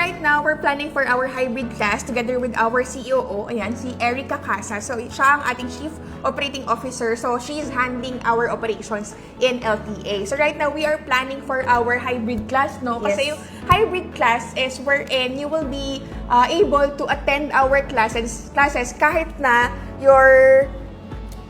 right now, we're planning for our hybrid class together with our COO, ayan, si Erica Casa. So, siya ang ating Chief Operating Officer. So, she is handling our operations in LTA. So, right now, we are planning for our hybrid class, no? Kasi yung hybrid class is wherein you will be able to attend our classes kahit na you're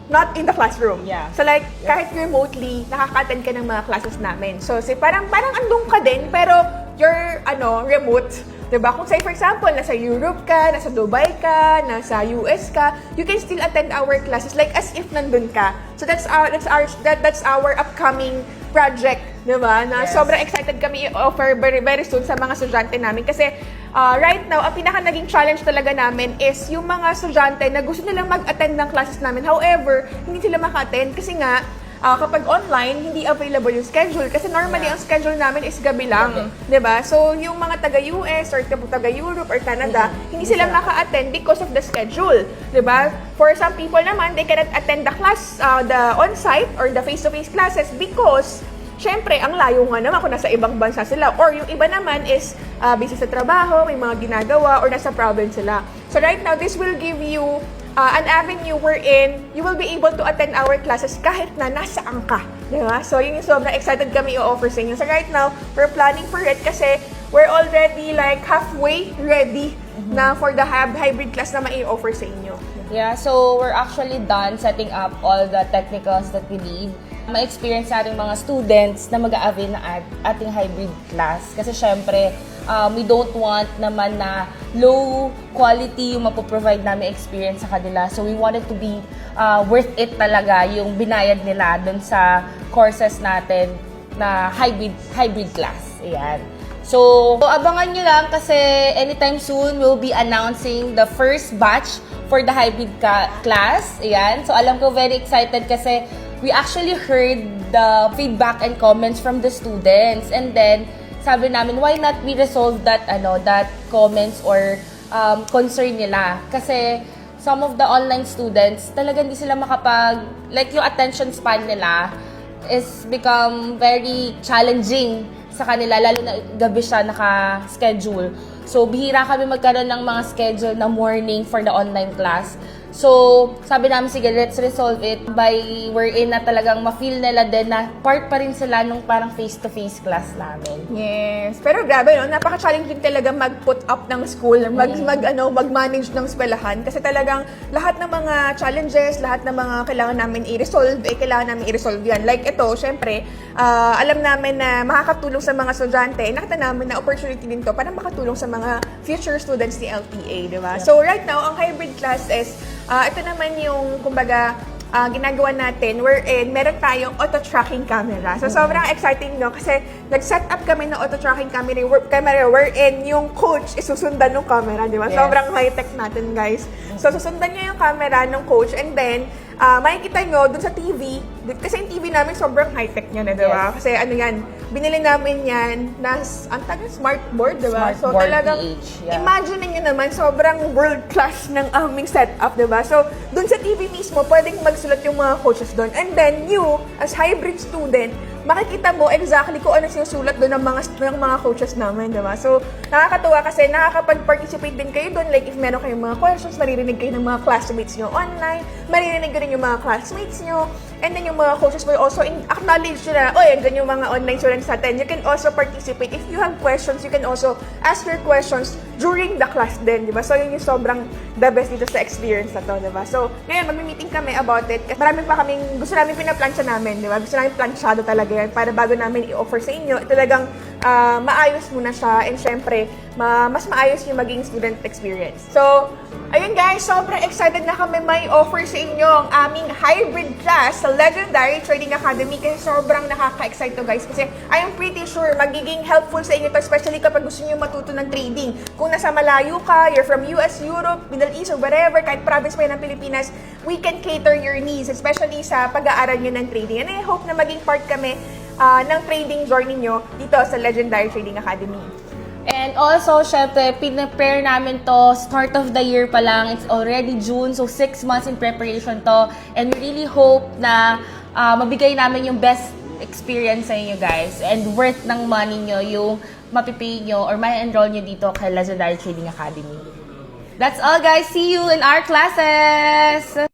not in the classroom. Yeah. So like, kahit remotely, nakaka-attend ka ng mga classes namin. So, parang andun ka din, pero you're, remote. Diba? Kung say, for example, nasa Europe ka, nasa Dubai ka, nasa US ka, you can still attend our classes like as if nandun ka. So, that's our upcoming project, diba? Na sobrang excited kami i-offer very, very soon sa mga estudyante namin. Kasi, right now, ang pinaka-naging challenge talaga namin is yung mga estudyante na gusto nilang mag-attend ng classes namin. However, hindi sila maka-attend kasi nga, kapag online, hindi available yung schedule. Kasi normally, ang schedule namin is gabi lang. Diba? So, yung mga taga-US or taga-Europe or Canada, hindi sila maka-attend because of the schedule. Diba? For some people naman, they cannot attend the class, the on-site or the face-to-face classes because syempre, ang layo nga naman kung nasa ibang bansa sila. Or yung iba naman is busy sa trabaho, may mga ginagawa, or nasa province sila. So right now, this will give you an avenue wherein you will be able to attend our classes kahit na nasaan ka. Diba? So yun yung sobrang excited kami i-offer sa inyo. So right now, we're planning for it kasi we're already like halfway ready na for the hybrid class na mai-offer sa inyo. Yeah, so we're actually done setting up all the technicals that we need. Ma-experience natin mga students na mag-a-avail ng ating hybrid class. Kasi syempre, we don't want naman na low quality yung mapoprovide namin experience sa kanila. So we want it to be worth it talaga yung binayad nila dun sa courses natin na hybrid class. Ayan. So, abangan nyo lang kasi anytime soon, we'll be announcing the first batch for the hybrid class. Ayan. So, alam ko very excited kasi we actually heard the feedback and comments from the students. And then, sabi namin, why not we resolve that comments or concern nila? Kasi some of the online students, talaga hindi sila like yung attention span nila is become very challenging sa kanila, lalo na gabi siya naka-schedule. So, bihira kami magkaroon ng mga schedule na morning for the online class. So, sabi namin, sige, let's resolve it by wherein na talagang ma-feel nila din na part pa rin sila nung parang face-to-face class namin. Yes. Pero grabe, no? Napaka-challenging talaga mag-put up ng school, mag-manage ng eskwelahan. Kasi talagang lahat ng mga challenges, lahat ng mga kailangan namin i-resolve, kailangan namin i-resolve yan. Like ito, syempre, alam namin na makakatulong sa mga estudyante. Nakita namin na opportunity din to para makatulong sa mga future students ni LTA, di ba? So, right now, ang hybrid class is ito naman yung, kumbaga, ginagawa natin wherein meron tayong auto-tracking camera. So, sobrang exciting, no? Kasi nag-set up kami ng auto-tracking camera wherein yung coach isusundan ng camera, di ba? Yes. Sobrang high-tech natin, guys. So, susundan niya yung camera ng coach and then, makikita nyo dun sa TV, kasi yung TV namin sobrang high-tech niya, di ba? Yes. Kasi binili namin yan na, ang tagal, smartboard, di ba? So, Smartboard talagang, PH, yeah. imagine niyo naman, sobrang world-class ng aming setup, di ba? So, dun sa TV mismo, pwedeng magsulat yung mga coaches doon. And then, you, as hybrid student, makikita mo exactly kung ano sinusulat doon ng mga coaches namin, di ba? So, nakakatuwa kasi nakakapag-participate din kayo doon. Like, if meron kayong mga questions, maririnig kayo ng mga classmates nyo online, maririnig ko rin yung mga classmates nyo, and then yung mga coaches will also acknowledge nyo na, andyan yung mga online students natin. You can also participate. If you have questions, you can also ask your questions during the class din, di ba? So, yun yung sobrang the best dito sa experience na to, di ba? So, ngayon, mag-meeting kami about it. Kasi marami pa kaming, gusto namin pinaplansya namin, di ba? Gusto namin plansyado talaga yan para bago namin i-offer sa inyo. Talagang maayos muna siya and syempre, mas maayos yung maging student experience. So, ayun guys, sobrang excited na kami may offer sa inyo ang aming hybrid class sa Legendary Trading Academy kasi sobrang nakaka-excite to guys kasi I am pretty sure magiging helpful sa inyo to, especially kapag gusto niyo matuto ng trading. Kung nasa malayo ka, you're from US, Europe, Middle East, or whatever, kahit province pa yan ng Pilipinas, we can cater your needs, especially sa pag-aaral nyo ng trading. And I hope na maging part kami ng trading journey nyo dito sa Legendary Trading Academy. And also, syempre, pinapare namin to start of the year pa lang. It's already June, so 6 months in preparation to. And we really hope na mabigay namin yung best experience sa inyo guys and worth ng money nyo yung mapipay nyo or may enroll nyo dito kay Legendary Trading Academy. That's all guys. See you in our classes!